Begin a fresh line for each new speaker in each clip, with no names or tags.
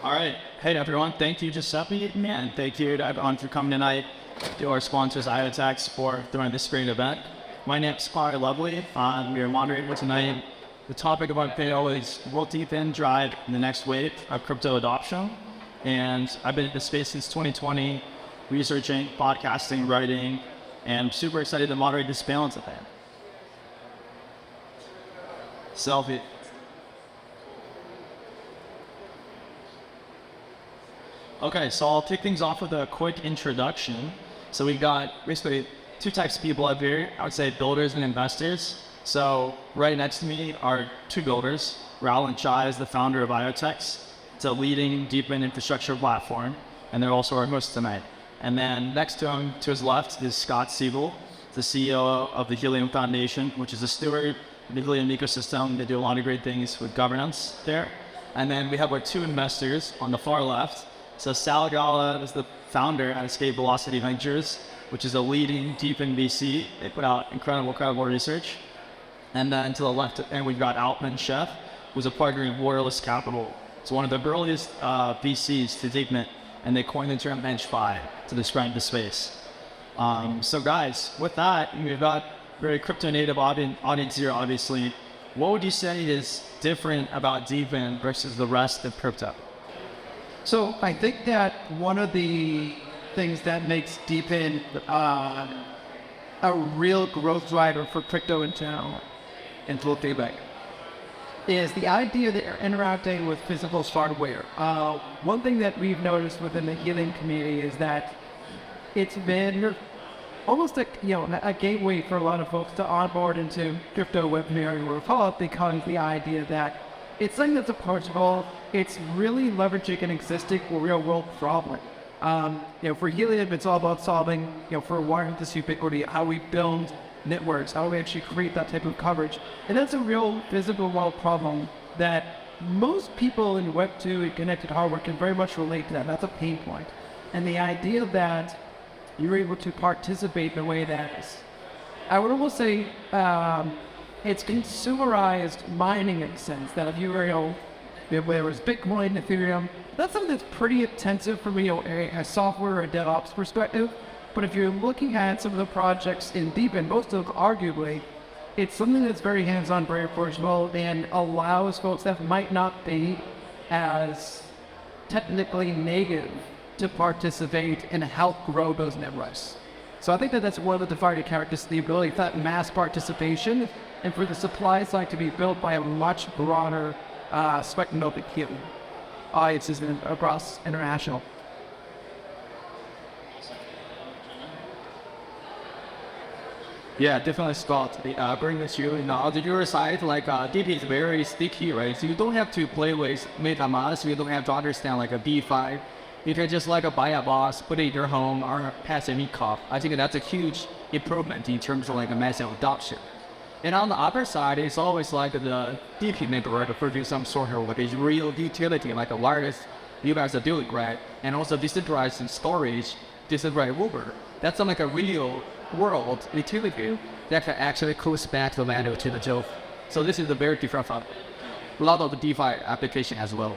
All right. Hey, everyone. Thank you, Giuseppe, and thank you to everyone for coming tonight, to our sponsors, IoTeX, for throwing this great event. My name is Paul Lovely. I'm your moderator tonight. The topic of our panel is will DePIN drive the next wave of crypto adoption? And I've been in this space since 2020, researching, podcasting, writing, and I'm super excited to moderate this panel today. Selfie. Okay, so I'll kick things off with a quick introduction. So we've got basically two types of people up here. I would say builders and investors. So right next to me are two builders. Raullen and Sheth is the founder of IoTeX. It's a leading DePIN infrastructure platform, and they're also our hosts tonight. And then next to him, to his left, is Scott Sigel, the CEO of the Helium Foundation, which is a steward of the Helium ecosystem. They do a lot of great things with governance there. And then we have our two investors on the far left. So Gala is the founder at Escape Velocity Ventures, which is a leading DePIN VC. They put out incredible research. And then to the left, and we've got Alpen and Sheth, who's a partner in Borderless Capital. It's one of the earliest VCs to DePIN, and they coined the term bench-fi to describe the space. So guys, with that, we've got very crypto-native audience here, obviously. What would you say is different about DePIN versus the rest of crypto?
So I think that one of the things that makes DePIN a real growth driver for crypto in general and full feedback is the idea that you're interacting with physical hardware. One thing that we've noticed within the Helium community is that it's been almost a gateway for a lot of folks to onboard into crypto Web3 or call it because the idea that it's something that's approachable. It's really leveraging an existing real-world problem. For Helium, it's all about solving, for wireless ubiquity, how we build networks, how we actually create that type of coverage. And that's a real physical world problem that most people in Web2 and connected hardware can very much relate to that. That's a pain point. And the idea that you're able to participate in a way that is, I would almost say, it's consumerized mining in a sense that if you were, whether it's Bitcoin, Ethereum, that's something that's pretty intensive from a software or DevOps perspective. But if you're looking at some of the projects in DePIN, most of them arguably, it's something that's very hands-on, very approachable, and allows folks that might not be as technically native to participate and help grow those networks. So I think that that's one of the defining characteristics, the ability for that mass participation and for the supply side to be built by a much broader spectrum of audiences across international.
Yeah, definitely, Scott. Bring this to you. Now, on your side, DePIN is very sticky, right? So you don't have to play with MetaMask. You don't have to understand a DeFi. You can just buy a box, put it in your home, or pass an e-cop. I think that's a huge improvement in terms of massive adoption. And on the other side, it's always the DePIN network to produce some sort of a real utility, like a wireless you guys are doing, right? And also decentralized storage, decentralized Uber. That's a real world utility that can actually close back the value to the job. So this is a very different from a lot of the DeFi application as well.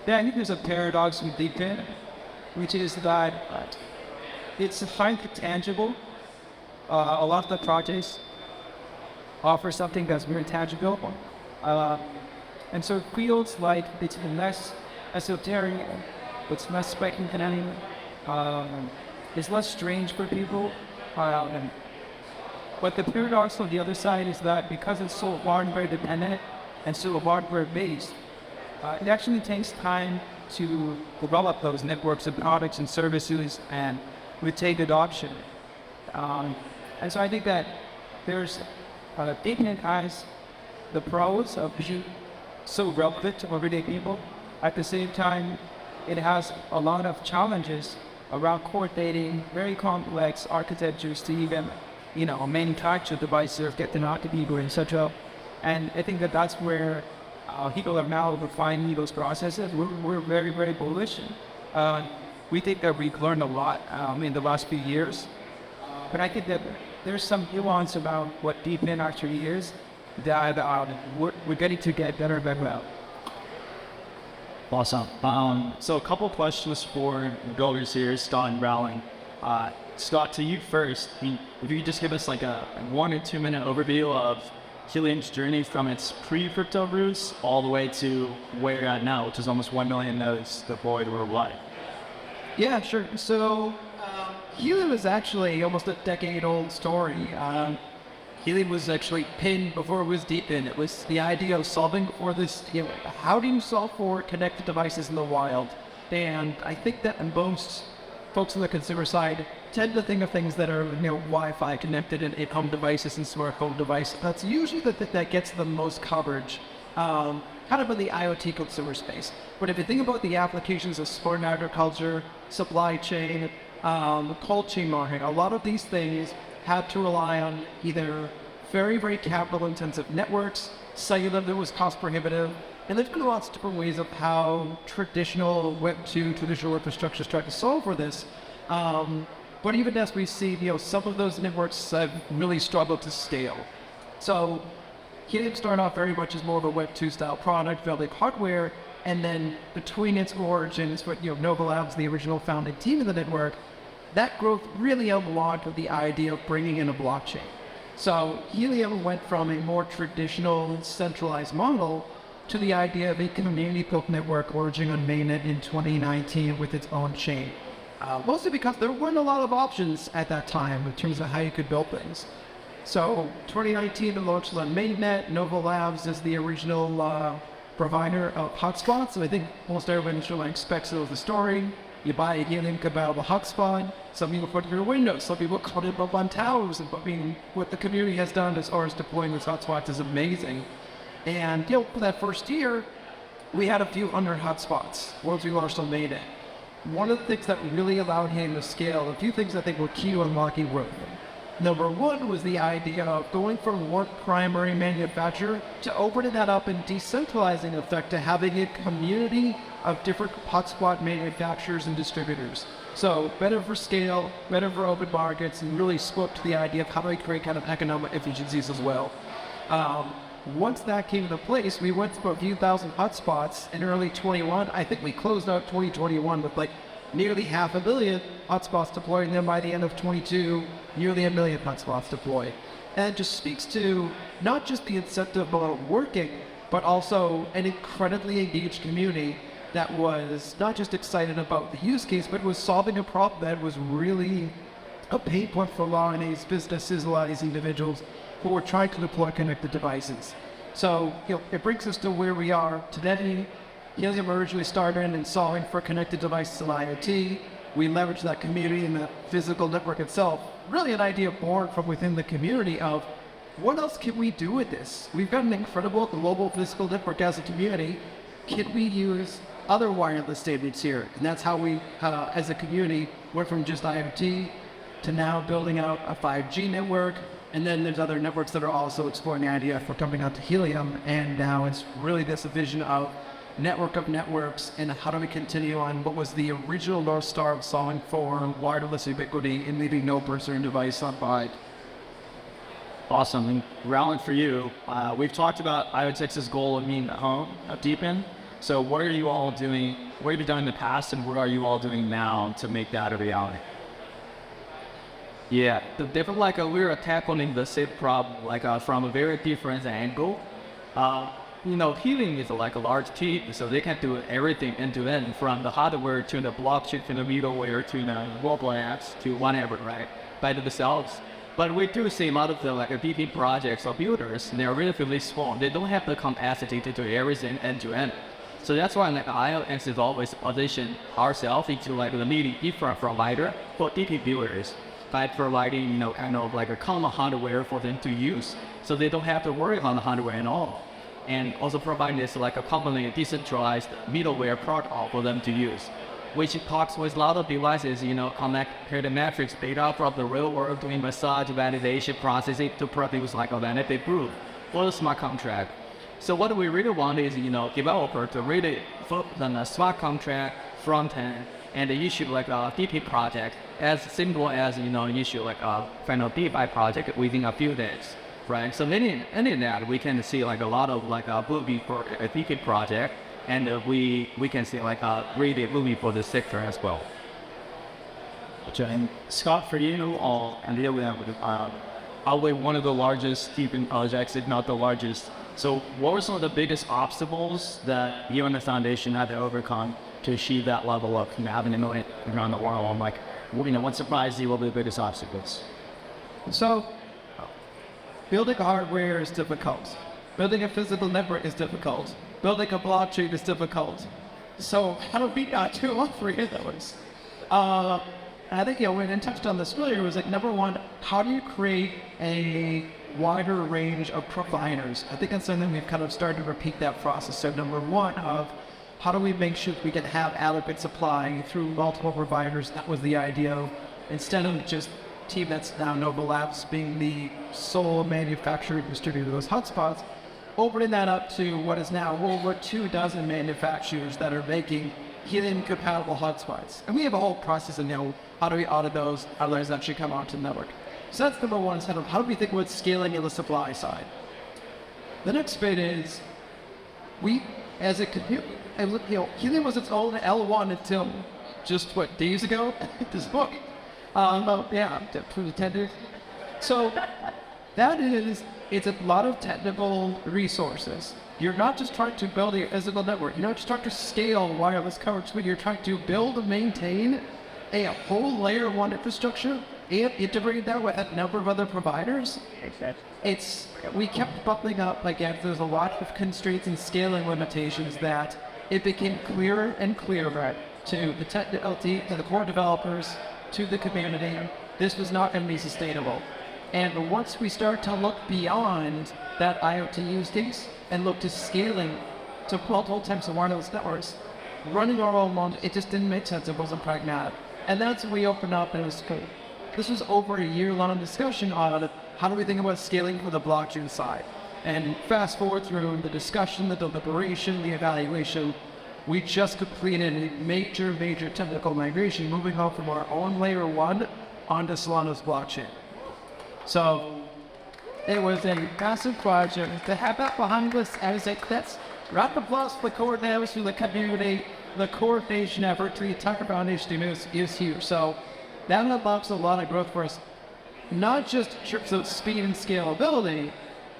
Yeah, I think there's a paradox with DePIN, which is that it's finally tangible. A lot of the projects offer something that's very tangible. And so it feels like it's less esoteric, it's less speculative, it's less strange for people. But the paradox on the other side is that because it's so hardware dependent and so hardware based, it actually takes time to develop those networks of products and services and retain adoption. And so I think that there's DePIN has the pros of being so relevant to everyday people. At the same time, it has a lot of challenges around coordinating very complex architectures to even, manufacture devices, get them out to people, etc. And I think that that's where people are now refining those processes. We're very, very bullish. We think that we've learned a lot in the last few years. But I think that there's some nuance about what DePIN actually is that we're getting to get better and better at.
Awesome. So a couple questions for builders here, Scott and Raullen. Scott, to you first. I mean, if you could just give us like a 1 or 2 minute overview of Helium's journey from its pre-crypto roots all the way to where you're at now, which is almost 1 million nodes deployed worldwide.
Yeah, sure. So Helium is actually almost a decade-old story. Helium was actually PIN before it was DePIN. It was the idea of solving for this, how do you solve for connected devices in the wild? And I think that most folks on the consumer side tend to think of things that are, Wi-Fi connected and in-home devices and smart home devices. That's usually the thing that gets the most coverage, kind of in the IoT consumer space. But if you think about the applications of sport and agriculture, supply chain, cold chain marketing, a lot of these things had to rely on either very, very capital-intensive networks, cellular that was cost prohibitive, and there's been lots of different ways of how traditional Web 2, traditional infrastructure tried to solve for this. But even as we see, some of those networks have really struggled to scale. So Helium started off very much as more of a Web 2 style product, building hardware, and then between its origins, Nova Labs, the original founding team of the network, that growth really unlocked the idea of bringing in a blockchain. So Helium went from a more traditional centralized model to the idea of a community-built network originating on mainnet in 2019 with its own chain. Mostly because there weren't a lot of options at that time in terms of how you could build things. So 2019 it launched on mainnet. Nova Labs is the original provider of hotspots. So I think most everyone should expects it was the story. You buy a Helium compatible hotspot. Some people put it in your windows. Some people put it up on towers. And what the community has done as far as deploying these hotspots is amazing. And for that first year, we had a few 100 hotspots once we launched on mainnet. One of the things that really allowed him to scale, a few things I think were key to unlocking growth. Number one was the idea of going from one primary manufacturer to opening that up and decentralizing, in effect, to having a community of different hotspot manufacturers and distributors. So better for scale, better for open markets, and really spoke to the idea of how do we create kind of economic efficiencies as well. Once that came into place, we went through a few thousand hotspots in early 21. I think we closed out 2021 with nearly 500 million hotspots deployed, and then by the end of 22, nearly 1 million hotspots deployed. And it just speaks to not just the incentive of working, but also an incredibly engaged community that was not just excited about the use case, but was solving a problem that was really a pain point for a lot of these businesses, a lot of these individuals who were trying to deploy connected devices. So, it brings us to where we are today. Helium originally started in solving for connected devices and IoT. We leveraged that community and the physical network itself. Really an idea born from within the community of what else can we do with this? We've got an incredible global physical network as a community. Can we use other wireless standards here? And that's how we, as a community, went from just IoT to now building out a 5G network. And then there's other networks that are also exploring the idea for coming out to Helium. And now it's really this vision of network of networks and how do we continue on what was the original North Star of solving for wireless ubiquity and leaving no person or device behind.
Awesome. And Raullen, for you, we've talked about IoTex's goal of being the home of DePIN. So what are you all doing? What have you done in the past, and what are you all doing now to make that a reality? Yeah, the different we are tackling the same problem from a very different angle. Helium is like a large team, so they can do everything end to end, from the hardware to the blockchain to the middleware to the mobile apps to whatever, right, by themselves. But we do see a lot of the DePIN projects or builders, they're relatively small. They don't have the capacity to do everything end to end. So that's why IoTeX is always positioned ourselves into the leading infra provider for DePIN builders by providing a common hardware for them to use, so they don't have to worry on the hardware at all. And also providing this a completely decentralized middleware protocol for them to use, which talks with a lot of devices, connect the metrics data from the real world, doing massage validation processing to produce a validate proof for the smart contract. So what we really want is, developer to really focus on a smart contract front end
and they issue like a DP project as simple as, issue like a final DeFi project within a few days, right? So in that, we can see like a lot of like a booming for a DeFi project, and we can see like a really booming for the sector as well.
And Scott, for you, and deal with probably one of the largest DePIN projects, if not the largest. So what were some of the biggest obstacles that you and the foundation had to overcome to achieve that level of having a million around the world? I'm like, what surprised you? What were the biggest obstacles?
So, building hardware is difficult. Building a physical network is difficult. Building a blockchain is difficult. So, how do we not do all three of those? I think, when touched on this earlier, was like, number one, how do you create a wider range of providers? I think that's something we've kind of started to repeat that process. So, number one, of how do we make sure we can have adequate supply through multiple providers? That was the idea. Instead of just team that's now Nova Labs being the sole manufacturer and distributor of those hotspots, opening that up to what is now over 24 manufacturers that are making Helium compatible hotspots. And we have a whole process of how do we audit those, how do those actually come onto the network. So that's number one, instead of how do we think about scaling in the supply side. The next bit is, we, as a community, Helium was its own L1 until just days ago, this book. Pretended. So it's a lot of technical resources. You're not just trying to build a physical network. You're not just trying to scale wireless coverage, but you're trying to build and maintain a whole layer one infrastructure and integrate that with a number of other providers. We kept buckling up, there's a lot of constraints and scaling limitations that it became clearer and clearer to the technical team, to the core developers, to the community. This was not going to be sustainable. And once we start to look beyond that IoT use case and look to scaling to multiple types of wireless networks, running our own one, it just didn't make sense. It wasn't pragmatic. And that's when we opened up and this was over a year-long discussion on how do we think about scaling for the blockchain side. And fast forward through the discussion, the deliberation, the evaluation, we just completed a major technical migration, moving on from our own layer one onto Solana's blockchain. So it was a massive project. To have that behind us, I was like, that's round of applause for the coordinators, for the community, the coordination effort to the entire foundation is huge. So that unlocks a lot of growth for us, not just in terms of speed and scalability,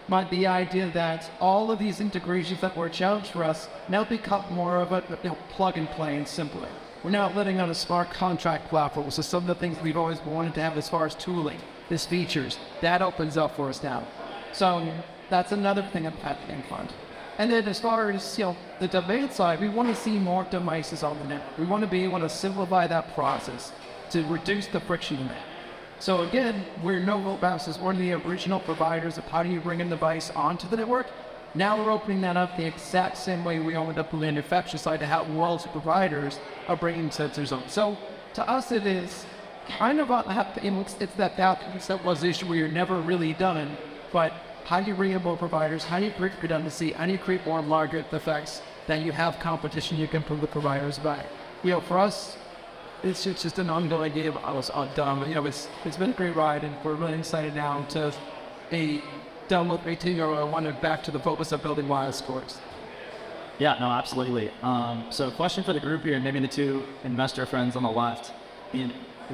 but the idea that all of these integrations that were a challenge for us now become more of a plug and play and simply. We're now living on a smart contract platform, so some of the things we've always wanted to have as far as tooling, these features, that opens up for us now. So that's another thing I'm having fun. And then as far as the demand side, we want to see more devices on the network. We want to be able to simplify that process to reduce the friction in that. So again, we're Nova Labs as one of the original providers of how do you bring a device onto the network. Now we're opening that up the exact same way we opened up the manufacturer side to how world's providers are bringing sensors on. So to us, it is kind of it's that stabilization where you're never really done, but how do you bring in more providers? How do you create redundancy? How do you create more larger effects that you have competition you can pull the providers back? For us, it's just an ongoing game. It's been a great ride, and we're really excited now to download 18 or wanted back to the focus of building wireless cores.
Yeah, no, absolutely. So question for the group here, maybe the two investor friends on the left.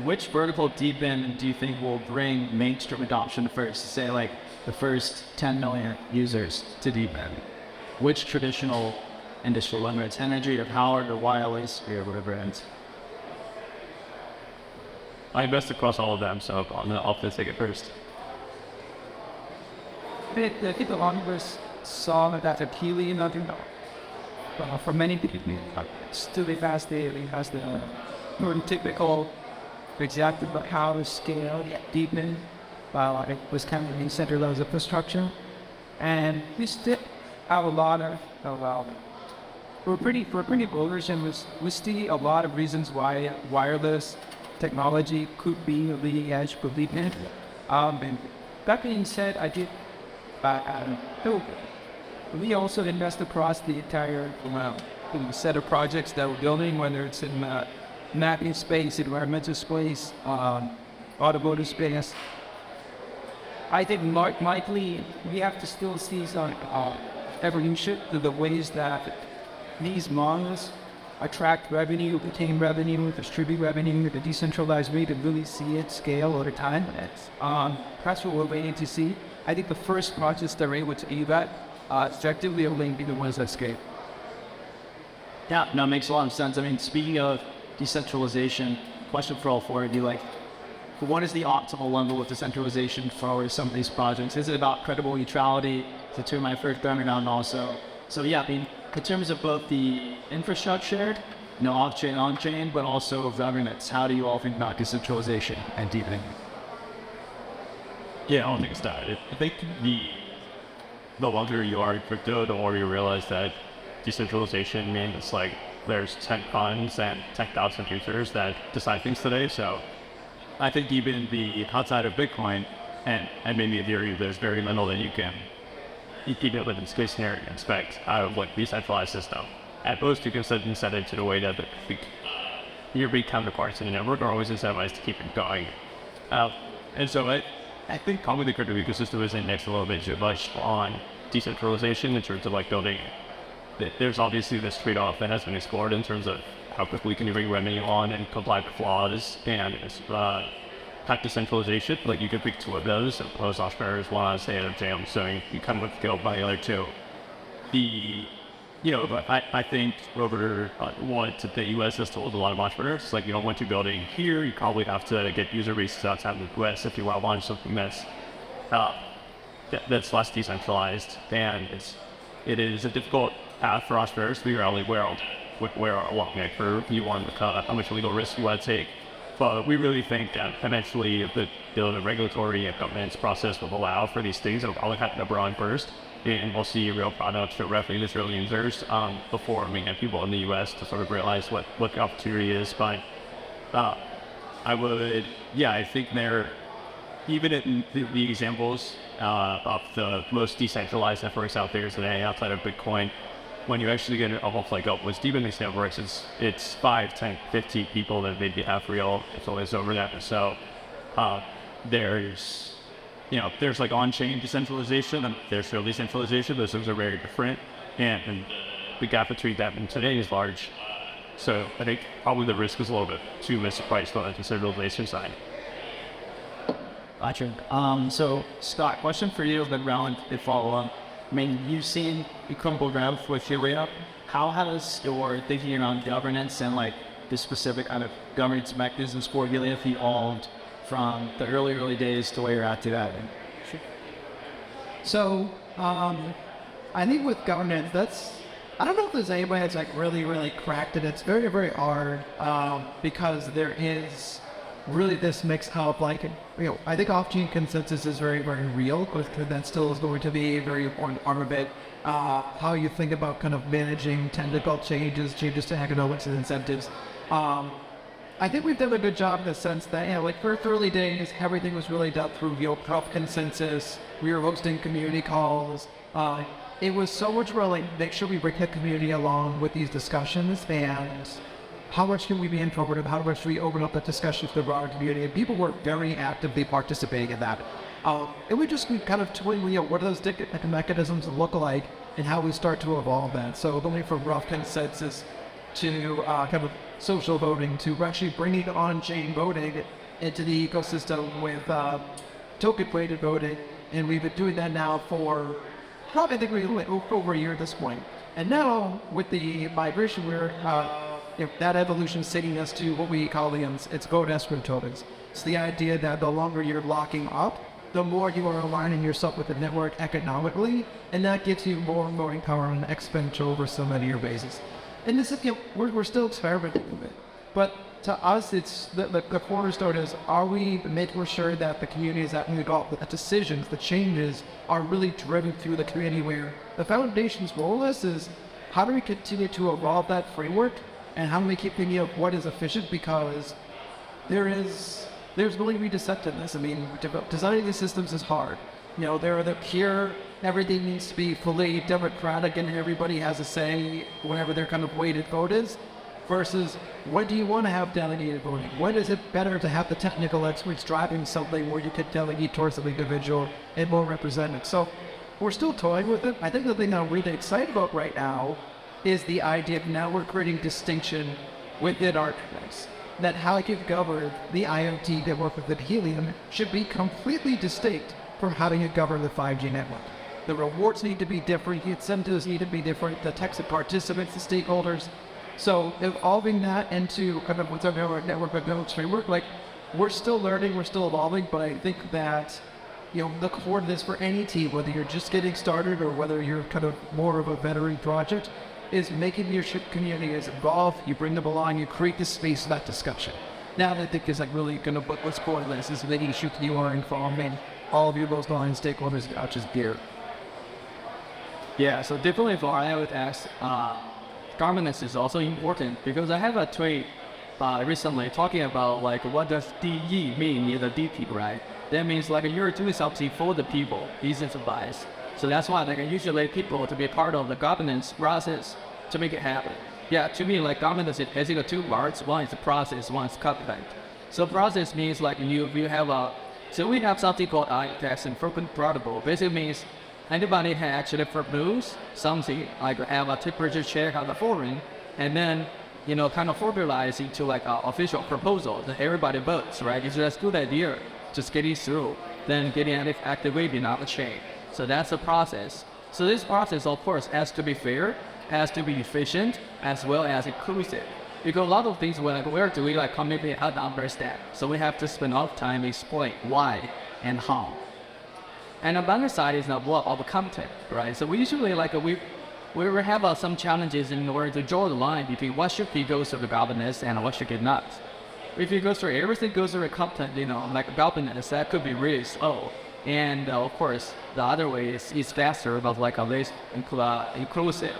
Which vertical DePIN do you think will bring mainstream adoption first? Say like the first 10 million users to DePIN. Which traditional industry, whether it's energy or power or wireless or whatever it is?
I invest across all of them, so I'll take it first.
I think a lot of us saw that Helium, for many people, still fast daily has the typical exactly how to scale DePIN it was kind of in centralized infrastructure. And we still have a lot of we're pretty bullish, and we see a lot of reasons why wireless technology could be a leading edge for DePIN. And that being said, we also invest across the entire set of projects that we're building, whether it's in mapping space, environmental space, automotive space. I think likely we have to still see some evolution to the ways that these models attract revenue, retain revenue, distribute revenue, the decentralized way to really see it scale over time. That's what we're waiting to see. I think the first projects that are able to do that effectively are going to be the ones that scale.
Yeah, no, it makes a lot of sense. I mean, speaking of decentralization, question for all four of you, like, what is the optimal level of decentralization for some of these projects? Is it about credible neutrality? To turn my first background also. So yeah, I mean, in terms of both the infrastructure, off-chain, on-chain, but also governance, how do you all think about decentralization and deepening?
Yeah, I'll take a stab at it. I think the longer you are in crypto, the more you realize that decentralization means like there's 10 funds and 10,000 users that decide things today. So I think even the outside of Bitcoin and maybe Ethereum, there's very little that you can with this case scenario expect out of like decentralized system. At most, you can set incentive to the way that your big counterparts in the network are always incentivized to keep it going. And so I think probably the crypto ecosystem is indexed a little bit too much on decentralization in terms of like building. There's obviously this trade-off that has been explored in terms of how quickly can you bring revenue on and comply with laws and pack decentralization. Like you could pick two of those, and most entrepreneurs want to stay out of jail, so you kind of go by the other two. I think over the US has told a lot of entrepreneurs, like, once you're building here, you probably have to get user bases outside of the US if you want to launch something that's less decentralized. And it is a difficult path for entrepreneurs to figure out like where along that curve you want, how much legal risk you want to take. But we really think that eventually the regulatory and governance process will allow for these things. It'll probably happen abroad first, and we'll see real products, real revenue to real users before we have people in the US to sort of realize what the opportunity is. But I think even in the examples of the most decentralized networks out there today outside of Bitcoin, when you actually get almost like what's deep in these networks, it's 5, 10, 50 people that maybe have real influence over that. So there's like on-chain decentralization and there's real decentralization. Those things are very different, and the gap between that and today is large. So I think probably the risk is a little bit too mispriced on the decentralization side.
Gotcha. So Scott, question for you, then Raullen to follow up. I mean, you've seen incredible growth with Helium. How has your thinking around governance and like the specific kind of governance mechanisms for Helium evolved from the early days to where you're at today?
So, I think with governance, I don't know if there's anybody that's like really cracked it. It's very, very hard because there is really this mix of like, I think off-chain consensus is very, very real, but that still is going to be a very important part of it. How you think about kind of managing technical changes to economics and incentives. I think we've done a good job in the sense that, like for early days, everything was really done through Proof consensus. We were hosting community calls. It was so much more like make sure we bring the community along with these discussions, and how much can we be informative? How much can we open up that discussion to the broader community? And people were very actively participating in that. And we just kind of toying, what do those mechanisms look like and how we start to evolve that. So going from rough consensus to kind of social voting to actually bringing on-chain voting into the ecosystem with token-weighted voting. And we've been doing that now for probably, I think we're over a year at this point. And now with the migration, we're that evolution is taking us to what we call it's vote escrow tokens. It's the idea that the longer you're locking up, the more you are aligning yourself with the network economically, and that gives you more voting power on an exponential over so many year basis. And this is, we're still experimenting with it. But to us, it's the cornerstone is, are we making sure that the communities that we adopt, the decisions, the changes are really driven through the community, where the foundation's role is how do we continue to evolve that framework, and how do we keep thinking of what is efficient, because there's going to be dissent in this. I mean, designing these systems is hard. They're here, everything needs to be fully democratic and everybody has a say whenever their kind of weighted vote is. versus when do you want to have delegated voting? When is it better to have the technical experts driving something where you could delegate towards the individual and more representative? So we're still toying with it. I think the thing I'm really excited about right now is the idea of now we're creating distinction within our networks. That how you govern the IoT network within Helium should be completely distinct from how you govern the 5G network. The rewards need to be different, the incentives need to be different, the types of participants, the stakeholders. So evolving that into kind of what's our network of nodes framework, like we're still learning, we're still evolving, but I think that, you know, the core to this for any team, whether you're just getting started or whether you're kind of more of a veteran project, is making your community as involved, you bring them along, you create this space for that discussion. Now I think is like really gonna put what's core to this is making sure that you are involving all of your most line stakeholders, not just gear.
Yeah, so definitely for IoTeX, governance is also important because I have a tweet recently talking about like what does DE mean in the DP, right? That means like you're doing something for the people, decentralized. So that's why like I usually people to be part of the governance process to make it happen. Yeah, to me like governance is basically two parts. One is the process, one is content. So process means like you have so we have something called IoTeX and frequent protocol. Basically means anybody can actually propose something like have a temperature check on the forum and then kind of formalize into like an official proposal that everybody votes, right? It's just a good idea, just getting through, then getting it activated on the chain. So that's the process. So this process, of course, has to be fair, has to be efficient, as well as inclusive. Because a lot of things we're doing like community help understand. So we have to spend a lot of time explain why and how. And on the other side is what of the content, right? So we usually we have some challenges in order to draw the line between what should be goes through the governance and what should get not. If you go through everything goes through the content, like governance, that could be really slow. And of course, the other way is faster, but like at least inclusive.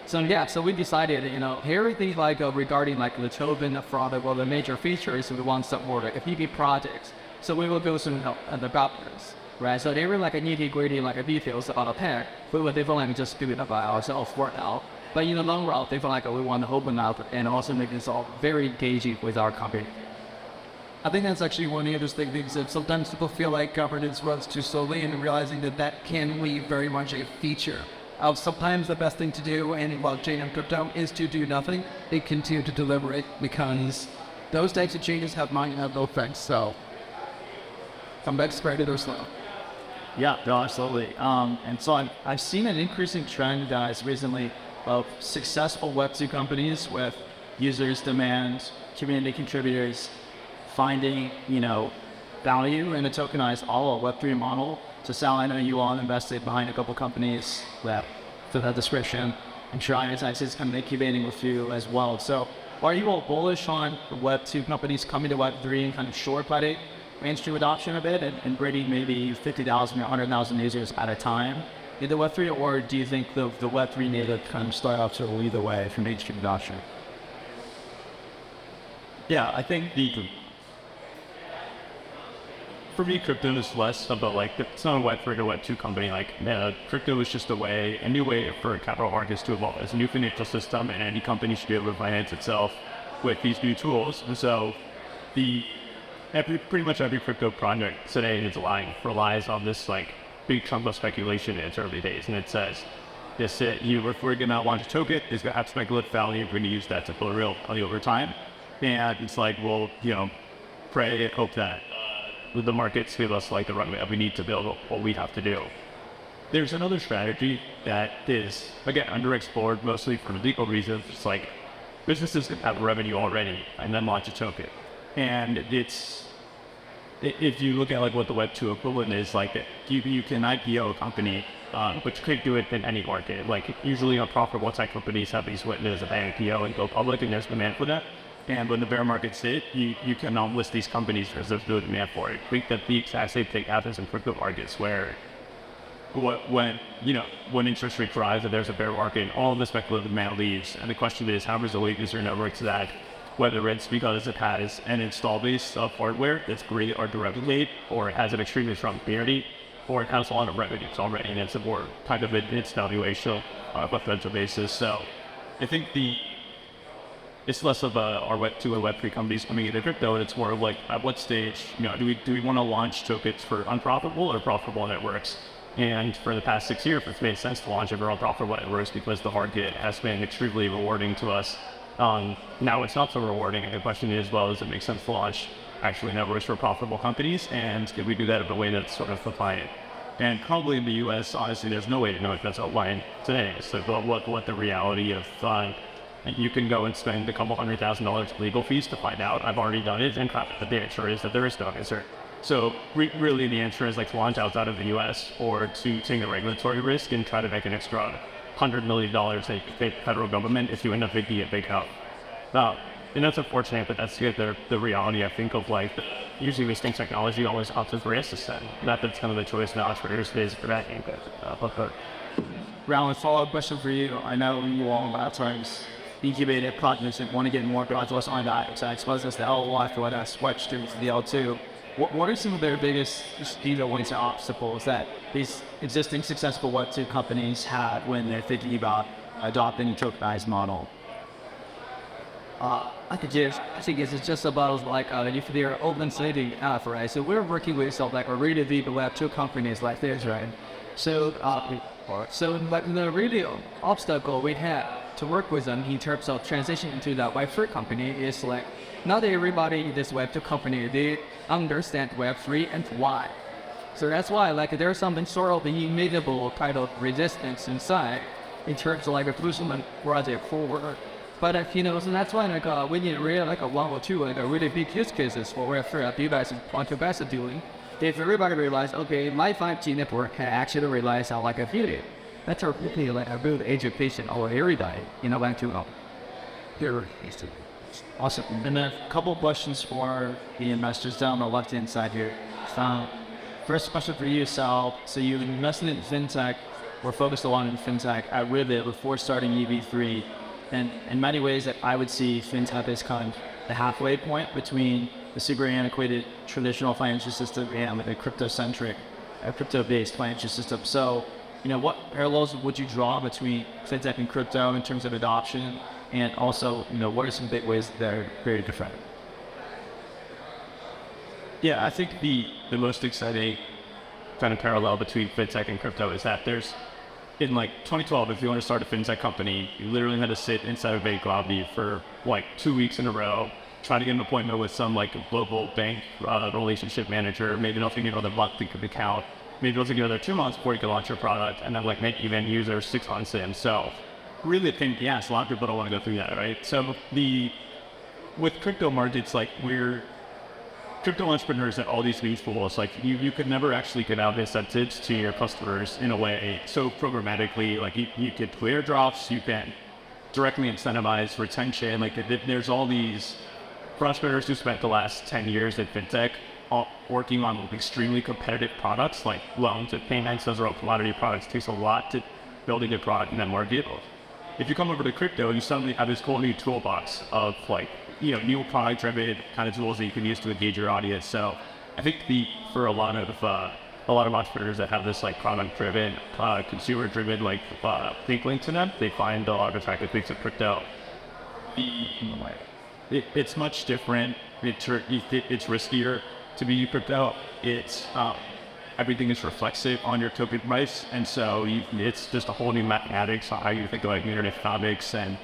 So yeah, so we decided, everything like regarding like the token, the product, or the major features, we want some more like PP projects. So we will go through the governance, right? So every like nitty-gritty like details about a pack, we will definitely just do it by ourselves for now. But in the long run, definitely we want to open up and also make this all very engaging with our company.
I think that's actually one of the interesting things that sometimes people feel like governance runs too slowly and realizing that can be very much a feature of sometimes the best thing to do and blockchain and crypto is to do nothing. They continue to deliver it because those types of changes have no effects. So come back spread or slow.
Yeah, no, absolutely. And so I've seen an increasing trend, guys, recently of successful Web2 companies with users' demand, community contributors, finding, value in a tokenized all Web3 model. So Sal, I know you all invested behind a couple companies that fit that description. I'm sure IoTeX is kind of incubating with you as well. So are you all bullish on Web2 companies coming to Web3 and kind of shortcutting mainstream adoption a bit and bringing maybe 50,000 or 100,000 users at a time into Web3? Or do you think the Web3 need to kind of start out to lead the way for mainstream adoption?
Yeah, I think for me, crypto is less about it's not a Web3 or Web2 company. Crypto is just a new way for capital markets to evolve. It's a new financial system, and any company should be able to finance itself with these new tools. And so, pretty much every crypto project today relies on this big chunk of speculation in its early days, and it says, if we're gonna launch a token, it's gonna have speculative value. We're gonna use that to build real value over time, and it's pray and hope that the markets give us the runway that we need to build what we have to do. There's another strategy that is, again, underexplored mostly for legal reasons. It's businesses can have revenue already and then launch a token. And if you look at what the Web2 equivalent is, you can IPO a company, but you can't do it in any market. Usually profitable tech companies have these windows of IPO and go public, and there's demand for that. And when the bear markets hit, you can list these companies because there's no demand for it. I think that the exact same thing happens in crypto markets where when interest rates rise and there's a bear market, all of the speculative demand leaves. And the question is, how resilient is your network to that? Whether it's because it has an install base of hardware that's really hard to replicate, or it has an extremely strong community, or it has a lot of revenues already, and it's a more kind of its valuation of a potential basis. So I think it's less of our Web2 and Web3 companies coming into crypto, and it's more of like, at what stage, do we want to launch tokens for unprofitable or profitable networks? And for the past 6 years, it's made sense to launch it for unprofitable networks because the market has been extremely rewarding to us. Now it's not so rewarding, and the question is, well, does it make sense to launch actually networks for profitable companies? And if we do that in a way that's sort of compliant? And probably in the US, honestly, there's no way to know if that's outlined today. So what the reality of, you can go and spend a couple $100,000 legal fees to find out. I've already done it, and the answer is that there is no answer. So really the answer is like to launch outside of the US or to take the regulatory risk and try to make an extra $100 million that you pay the federal government if you end up making it big out. And that's unfortunate, but that's the reality, I think, of like, usually we think technology always opts for risks, and that's kind of the choice now entrepreneurs face for that game.
Raullen, follow-up question for you. I know you all about times incubated projects and want to get more projects on that. So I suppose that's the L1 for what I switched to the L2. What are some of their biggest wins and obstacles that these existing successful Web2 companies have when they're thinking about adopting a tokenized model?
I think it's just about like if they're open sourcing app, right? So we're working with some like really big Web2 companies like this, right? So like the really obstacle we have to work with them in terms of transitioning to the Web3 company is like not everybody in this Web2 company they understand Web3 and why. So that's why like there's something sort of immutable kind of resistance inside in terms of like a pushing the project forward. But so that's why like we need really like a one or two like a really big use cases for Web3 you guys want you guys are doing. If everybody realize, okay, my 5G network can actually realize on like a Helium, that's a really like a good education or everybody, like to here.
Awesome. And then a couple of questions for the investors down the left-hand side here. First question for you, Sal. So you invested in fintech, or focused a lot in fintech at Rivet before starting EV3. And in many ways, that I would see fintech as kind of the halfway point between the super antiquated traditional financial system and the crypto-centric, crypto-based financial system. So, what parallels would you draw between fintech and crypto in terms of adoption? And also, what are some big ways that they're very different?
Yeah, I think the most exciting kind of parallel between fintech and crypto is that there's, in like 2012, if you want to start a fintech company, you literally had to sit inside a bank lobby for like 2 weeks in a row, trying to get an appointment with some like global bank relationship manager, maybe they'll figure out their monthly account, maybe they'll figure out their 2 months before you can launch your product, and then like make even users 6 months in. So really a pain in the ass. A lot of people don't want to go through that, right? So with crypto markets, like crypto entrepreneurs and all these new tools, like you could never actually get out incentives to your customers in a way so programmatically. Like you get airdrops, you can directly incentivize retention. Like there's all these entrepreneurs who spent the last 10 years at fintech working on extremely competitive products like loans and payments. Those are all commodity products. It takes a lot to build a good product in that market. If you come over to crypto, you suddenly have this cool new toolbox of like, new product-driven kind of tools that you can use to engage your audience. So I think for a lot of entrepreneurs that have this like product-driven, consumer-driven like thinking to them, they find a lot of attractive things in crypto. It's much different. It's riskier to be crypto. It's everything is reflexive on your token price, and so it's just a whole new mathematics on how you think about unit economics and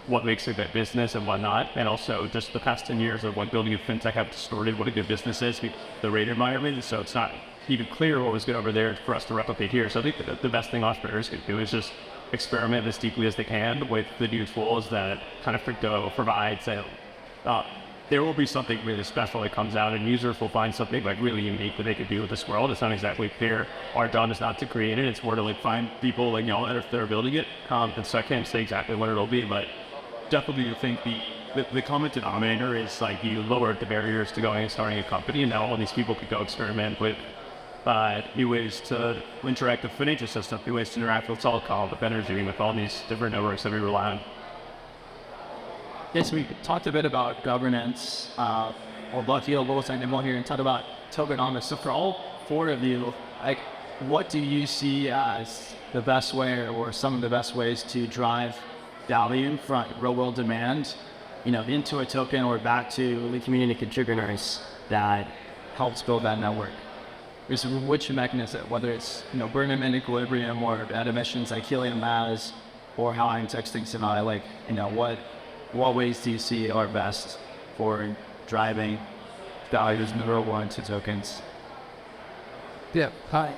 what makes a good business and whatnot. And also just the past 10 years of building a fintech have distorted what a good business is, the rate environment. So it's not even clear what was good over there for us to replicate here. So I think the best thing entrepreneurs can do is just experiment as deeply as they can with the new tools that kind of crypto provides. And there will be something really special that comes out, and users will find something like really unique that they could do with this world. It's not exactly clear. Our job is not to create it. It's more to find people that are building it. And so I can't say exactly what it'll be, but definitely I think the common denominator is you lowered the barriers to going and starting a company, and now all these people could go experiment with new ways to interact with the financial system, new ways to interact with telecom, with energy, with all these different networks that we rely on.
Yes, we talked a bit about governance. We'll love to hear a little something more here and talk about tokenomics. So for all four of you, what do you see as the best way or some of the best ways to drive value from real world demand, into a token or back to the community contributors that helps build that network. Which mechanism, whether it's burn in equilibrium or at emissions like Helium has, or how IoTeX thinks about it, what ways do you see are best for driving values in the real world into tokens?
Yeah, hi.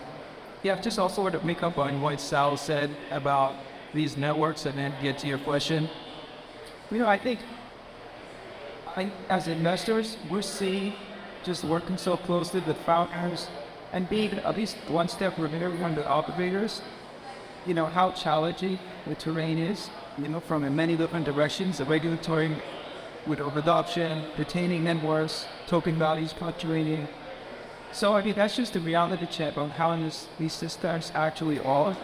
Yeah, just also want to make up on what Sal said about these networks and then get to your question. I think as investors, we're seeing just working so closely with founders and being at least one step removed from the operators, how challenging the terrain is, from in many different directions, the regulatory with adoption, retaining networks, token values fluctuating. So that's just the reality check on how these systems actually are.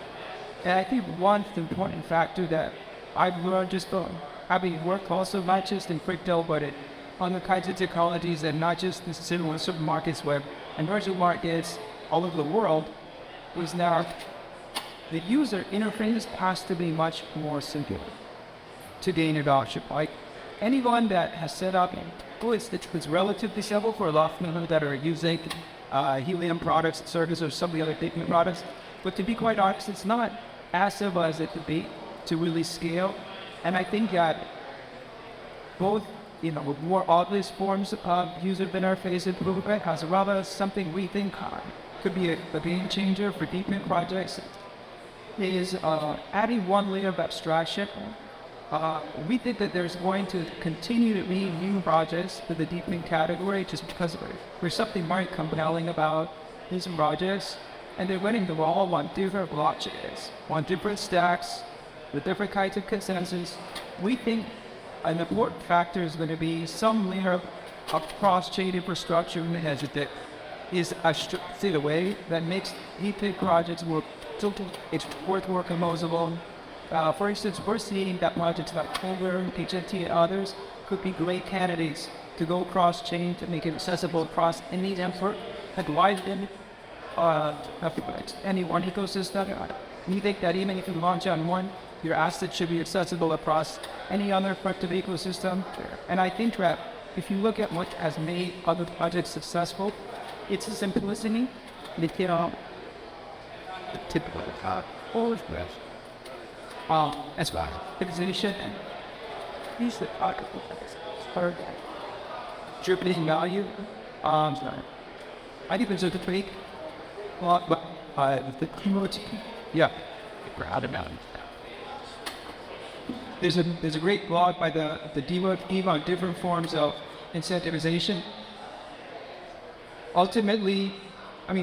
And I think one important factor that I've learned just from having worked also not just in crypto, but in other kinds of technologies, and not just in certain markets where emerging markets all over the world, is now the user interface has to be much more simple to gain adoption. Like anyone that has set up, it's relatively simple for a lot of people that are using Helium products, service, or some of the other DePIN products. But to be quite honest, it's not as simple as it could be to really scale. And I think that both, with more obvious forms of user interface improvement, as well as something we think could be a game changer for DePIN projects, is adding one layer of abstraction. We think that there's going to continue to be new projects for the DePIN category just because there's something more compelling about these projects, and they're running them all on different blockchains, on different stacks, with different kinds of consensus. We think an important factor is going to be some layer of cross-chain infrastructure that is a way that makes DePIN projects work. It's worth working most of them. For instance, we're seeing that projects like Clover, HNT, and others could be great candidates to go cross-chain to make it accessible across any network, like widen any one ecosystem. We think that even if you launch on one, your asset should be accessible across any other crypto ecosystem. And I think that if you look at what has made other projects successful, it's the simplicity, the typical all of that. As well. Optimization and these are contributing value. I think there's a tweak, but the cumulative, proud about it. There's a great blog by the Demo team on different forms of incentivization. Ultimately,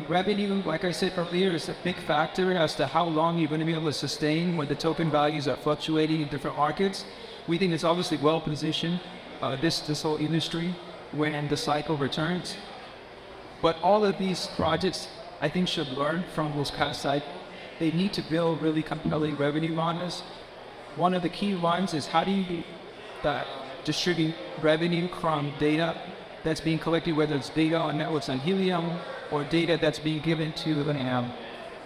revenue, like I said earlier, is a big factor as to how long you're going to be able to sustain when the token values are fluctuating in different markets. We think it's obviously well positioned, this whole industry, when the cycle returns. But all of these projects, I think, should learn from those kind of cycles. They need to build really compelling revenue models. One of the key ones is how do you distribute revenue from data that's being collected, whether it's data on networks on Helium or data that's being given to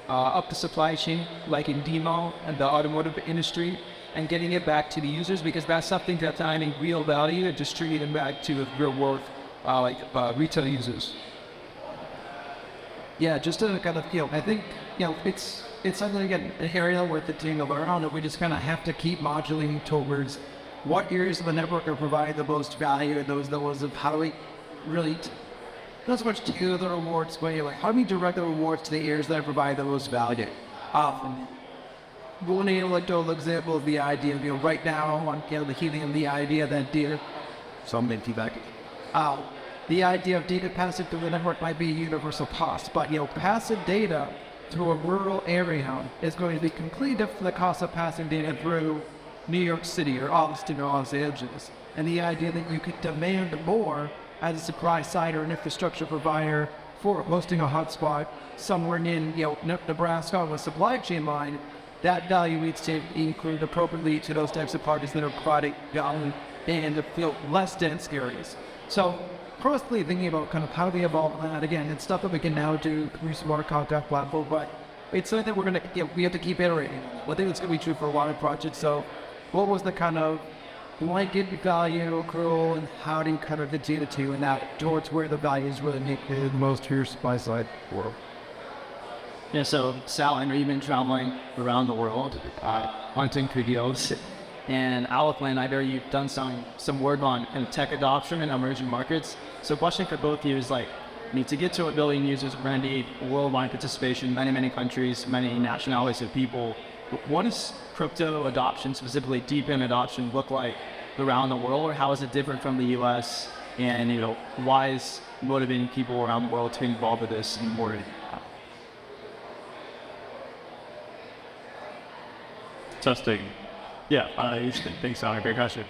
up the supply chain, like in demo and the automotive industry, and getting it back to the users, because that's something that's adding real value and distributing back to the real world, retail users.
Yeah, just to kind of, I think, it's something, again, an area where the team to learn on, that we just kind of have to keep modulating towards what areas of the network are providing the most value, and those of how do we really, not so much to the rewards, but how do we direct the rewards to the areas that provide the most value? One anecdotal example is the idea of, right now on the Helium, the idea that data, the idea of data passing through the network might be a universal cost, but passive data through a rural area is going to be completely different from the cost of passing data through New York City or Austin or Los Angeles. And the idea that you could demand more as a supply side or an infrastructure provider for hosting a hotspot somewhere in Nebraska on a supply chain line, that value needs to include appropriately to those types of parties that are providing value and to feel less dense areas. So constantly thinking about kind of how do we evolve that. Again, it's stuff that we can now do through smart contract platform, but it's something that we have to keep iterating. I think it's going to be true for a lot of projects. So what was the kind of blanket value accrual, and how do you kind of continue to and that towards where the values really make the most to your supply side world?
Yeah, so Sal, I know you've been traveling around the world, hunting for deals. And Alpen, I know you've done some work on tech adoption in emerging markets. So question for both of you is like, to get to 1 billion users, we're going to need worldwide participation, many countries, many nationalities of people. What does crypto adoption, specifically DePIN adoption, look like around the world, or how is it different from the US? And why is motivating people around the world to get involved with this important?
Testing. Yeah, thanks, Sal. Great question.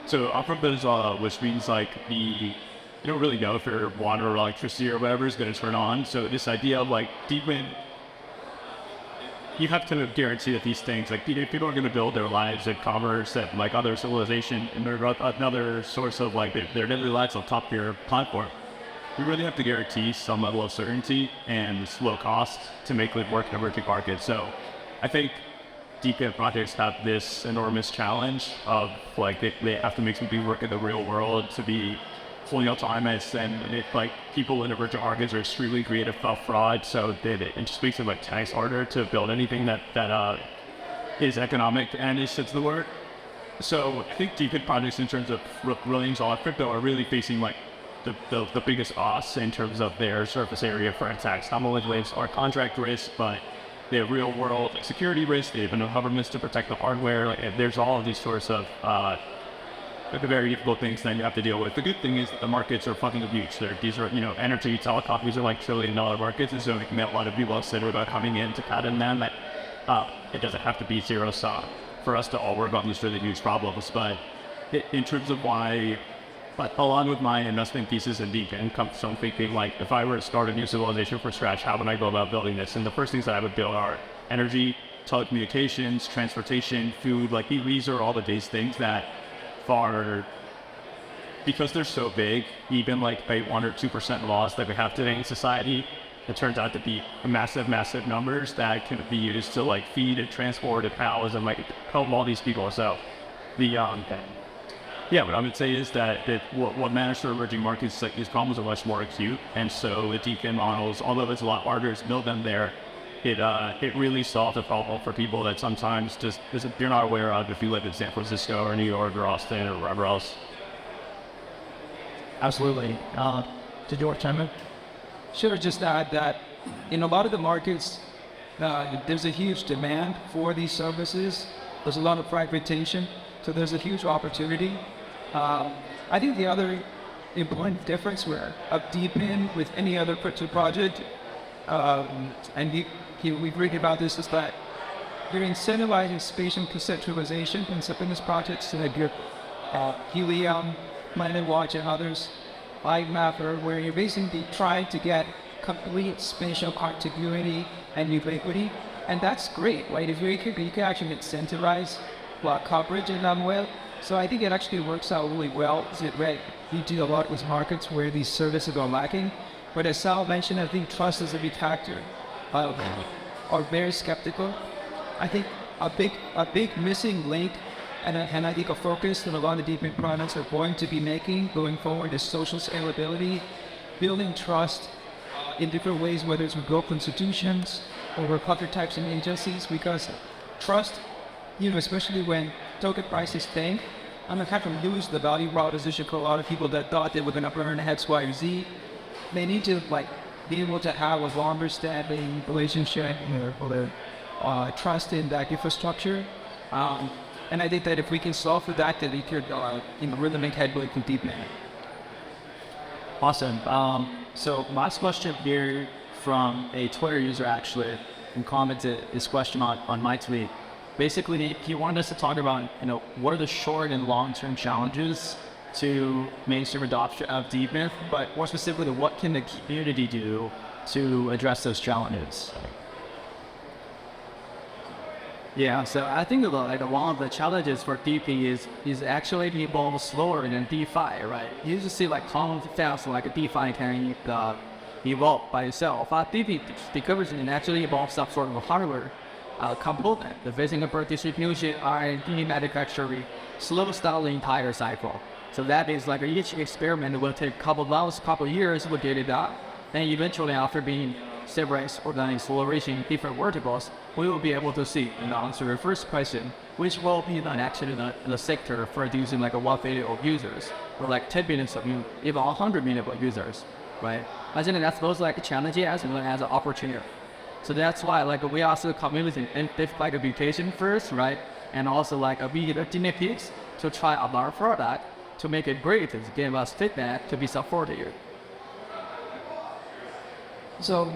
So I'm from Venezuela, which means like you don't really know if your water or electricity or whatever is going to turn on. So this idea of like DePIN, you have to guarantee that these things, like people are going to build their lives in commerce and like other civilization, and they're another source of like their daily lives on top of your platform. You really have to guarantee some level of certainty and low cost to make it work in emerging markets. So I think DePIN projects have this enormous challenge of like they have to make something work in the real world to be fully autonomous, and like people in emerging markets are extremely creative about fraud, so it just makes it like 10x harder to build anything that is economic and is sense of the word. So I think DePIN projects in terms of running all crypto are really facing like the biggest odds in terms of their surface area for attacks. Not only waves are contract risk, but they have real world security risk. They have no governments to protect the hardware. And there's all of these sorts of very difficult things that you have to deal with. The good thing is that the markets are fucking huge. These are, energy, telecom, these are like $1 trillion markets. And so a lot of people have said about coming in to cut in them that it doesn't have to be zero sum for us to all work on these really huge problems. But in terms of why, but along with my investment thesis in DePIN comes from thinking like, if I were to start a new civilization from scratch, how would I go about building this? And the first things that I would build are energy, telecommunications, transportation, food. Like these are all these things that because they're so big, even like a 1 or 2% loss that we have today in society, it turns out to be massive numbers that can be used to like feed and transport and house and like help all these people. So what I would say is that what matters for emerging markets is like these problems are much more acute, and so the DePIN models, although it's a lot harder to build them there, it really solved a problem for people that sometimes just you're not aware of if you live in San Francisco or New York or Austin or wherever else.
Absolutely. Did you want to chime in?
Sure, just add that in a lot of the markets, there's a huge demand for these services. There's a lot of fragmentation, so there's a huge opportunity. I think the other important difference of DePIN with any other crypto project, we've read about this, is that you're incentivizing spatial decentralization in this project, so that you're Helium, Planet Watch, and others, like Mapper, where you're basically trying to get complete spatial contiguity and ubiquity, and that's great, right? If you can actually incentivize coverage in that way. So I think it actually works out really well. You do a lot with markets where these services are lacking. But as Sal mentioned, I think trust is a big factor. Are very skeptical. I think a big missing link, and I think a focus that a lot of DePIN products are going to be making going forward is social scalability, building trust in different ways, whether it's with global institutions or with other types of agencies, because trust, especially when token prices tank, I'm going to kind of lose the value proposition for a lot of people that thought they were going to earn X, Y, or Z. They need to be able to have a longer standing relationship or trust in that infrastructure. And I think that if we can solve for that, then we could really make headway with DePIN.
Awesome. So last question here from a Twitter user actually, who commented this question on my tweet. Basically, he wanted us to talk about, what are the short and long-term challenges to mainstream adoption of DePIN, but more specifically, what can the community do to address those challenges?
Yeah, so I think one of the challenges for DePIN is actually evolve slower than DeFi, right? You just see how fast DeFi can evolve by itself. DePIN, because it actually evolves some sort of hardware, component, the fingerprint distribution, R&D, manufacturing, slows down the entire cycle. So that is like each experiment will take a couple months, couple years, we'll get it done. Then eventually after being several exploration different verticals, we will be able to see and answer the first question, which will be actually the sector producing like a 1 billion of users, or like 10 billion of even 100 million of users, right? I think that's both like challenging as well as an opportunity. So that's why like we also community and like education first, right? And also like be the guinea pigs to try out our product to make it great, to give us feedback to be supported.
So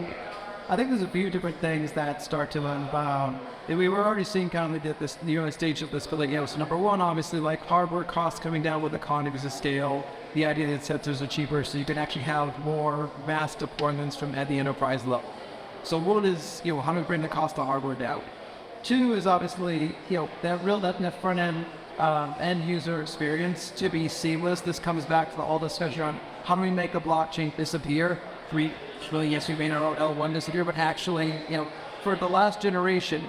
I think there's a few different things that start to unbound. And we were already seeing kind of this the early stage of this, but like, so number one, obviously like hardware costs coming down with economies of scale, the idea that sensors are cheaper, so you can actually have more mass deployments from at the enterprise level. So one is, how do we bring the cost of hardware down? Two is obviously, that front end end user experience to be seamless. This comes back to all the discussion on how do we make a blockchain disappear? Yes, we made our R3AL disappear, but actually, for the last generation,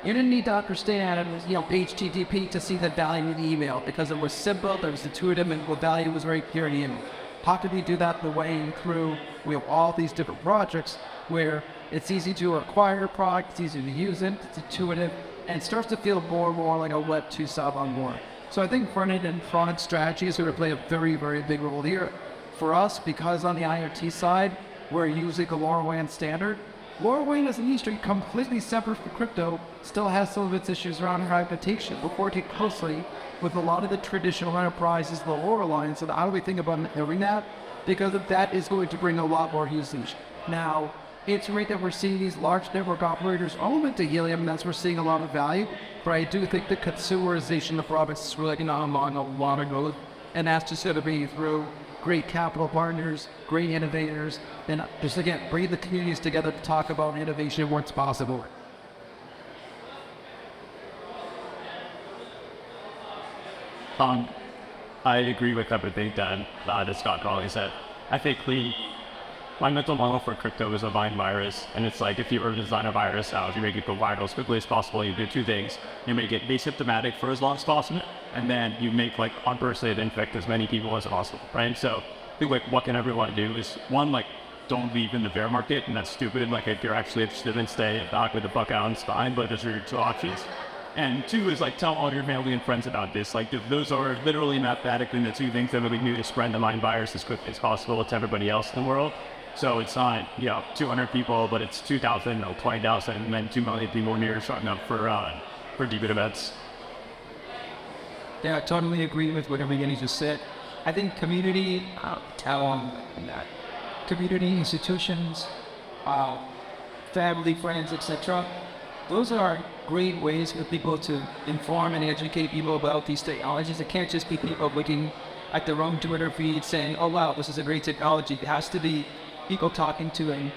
you didn't need to understand HTTP to see the value in the email because it was simple, it was intuitive, and the value was very clear in the email. How could we do that the way through? We have all these different projects where it's easy to acquire a product, it's easy to use it, it's intuitive, and it starts to feel more and more like a Web 2 sub on board. So I think front-end and front-end strategy is going to play a very, very big role here. For us, because on the IoT side, we're using a LoRaWAN standard. LoRaWAN as an industry completely separate from crypto, still has some of its issues around fragmentation, but working closely with a lot of the traditional enterprises, the LoRa lines, and how do we think about doing that? Because that is going to bring a lot more usage. Now, it's great that we're seeing these large network operators all into Helium, and that's where we're seeing a lot of value, but I do think the consumerization of products is really among a lot of growth, and that's just going to be through great capital partners, great innovators, and just again, bring the communities together to talk about innovation and what's possible.
I agree with everything that Scott Cawley said. I think my mental model for crypto is a Vine virus, and it's like if you were to design a virus out, you make it go viral as quickly as possible. You do two things: you make it asymptomatic for as long as possible, and then you make like on person it infect as many people as possible, right? So I think like what can everyone do is one, like don't leave in the bear market, and that's stupid. Like if you're actually interested in stay, knock with the fuck out and spine, but those are your two options. And two is like tell all your family and friends about this. Like those are literally mathematically the two things that we do to spread the Vine virus as quickly as possible to everybody else in the world. So it's not 200 people, but it's 2,000, 20,000, and then 2 million people near showing up for DePIN events.
Yeah, I totally agree with what everybody just said. I think community, community institutions, family, friends, etc. Those are great ways for people to inform and educate people about these technologies. It can't just be people looking at their own Twitter feed saying, "Oh wow, this is a great technology." It has to be people talking to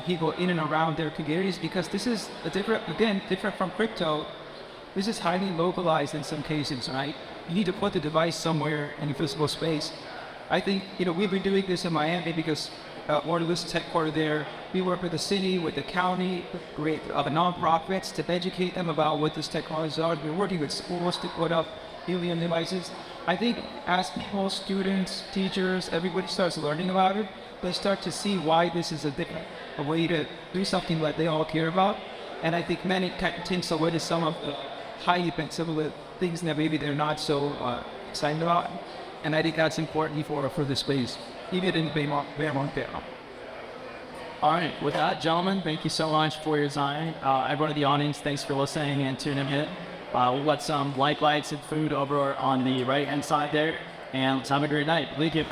people in and around their communities, because this is different from crypto. This is highly localized in some cases, right? You need to put the device somewhere in a physical space. I think, we've been doing this in Miami because Borderless is headquartered there. We work with the city, with the county, with other nonprofits to educate them about what this technology is. We're working with schools to put up Helium devices. I think as people, students, teachers, everybody starts learning about it, they start to see why this is a way to do something that they all care about. And I think many takes away to some of the hype and some of the things that maybe they're not so excited about. And I think that's important for the space, even in bear market.
All right, with that, gentlemen, thank you so much for your time. Everyone in the audience, thanks for listening and tuning in. We've got some lights and food over on the right-hand side there, and let's have a great night. Thank you.